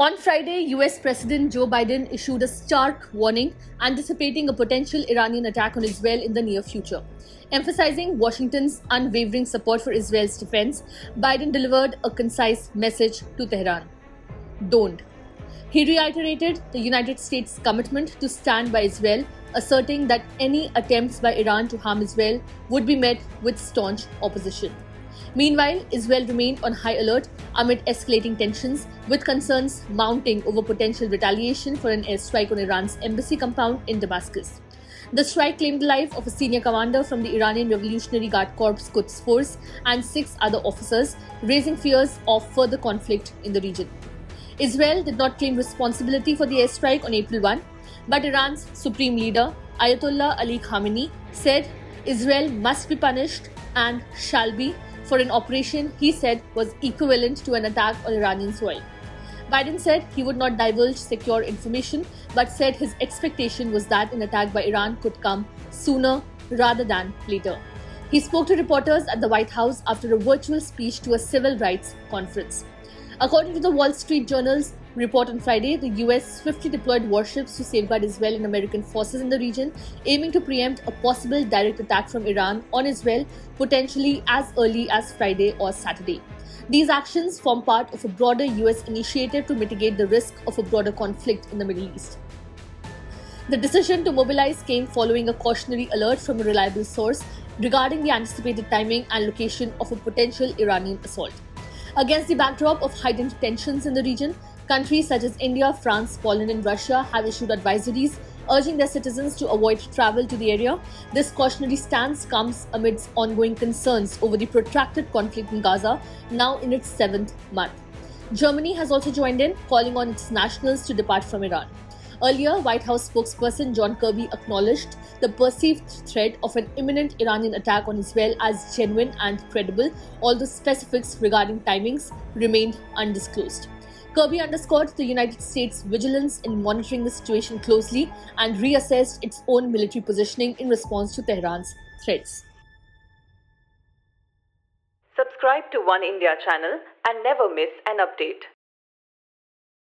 On Friday, US President Joe Biden issued a stark warning anticipating a potential Iranian attack on Israel in the near future. Emphasizing Washington's unwavering support for Israel's defense, Biden delivered a concise message to Tehran. Don't. He reiterated the United States' commitment to stand by Israel, asserting that any attempts by Iran to harm Israel would be met with staunch opposition. Meanwhile, Israel remained on high alert amid escalating tensions, with concerns mounting over potential retaliation for an airstrike on Iran's embassy compound in Damascus. The strike claimed the life of a senior commander from the Iranian Revolutionary Guard Corps Quds Force and 6 other officers, raising fears of further conflict in the region. Israel did not claim responsibility for the airstrike on April 1, but Iran's supreme leader, Ayatollah Ali Khamenei, said Israel must be punished and shall be for an operation he said was equivalent to an attack on Iranian soil. Biden said he would not divulge secure information, but said his expectation was that an attack by Iran could come sooner rather than later. He spoke to reporters at the White House after a virtual speech to a civil rights conference. According to the Wall Street Journal's report on Friday, the US swiftly deployed warships to safeguard Israel and American forces in the region, aiming to preempt a possible direct attack from Iran on Israel, potentially as early as Friday or Saturday. These actions form part of a broader US initiative to mitigate the risk of a broader conflict in the Middle East. The decision to mobilize came following a cautionary alert from a reliable source regarding the anticipated timing and location of a potential Iranian assault. Against the backdrop of heightened tensions in the region, countries such as India, France, Poland, and Russia have issued advisories urging their citizens to avoid travel to the area. This cautionary stance comes amidst ongoing concerns over the protracted conflict in Gaza, now in its 7th month. Germany has also joined in, calling on its nationals to depart from Iran. Earlier, White House spokesperson John Kirby acknowledged the perceived threat of an imminent Iranian attack on Israel as genuine and credible, although specifics regarding timings remained undisclosed. Kirby underscored the United States' vigilance in monitoring the situation closely and reassessed its own military positioning in response to Tehran's threats. Subscribe to One India channel and never miss an update.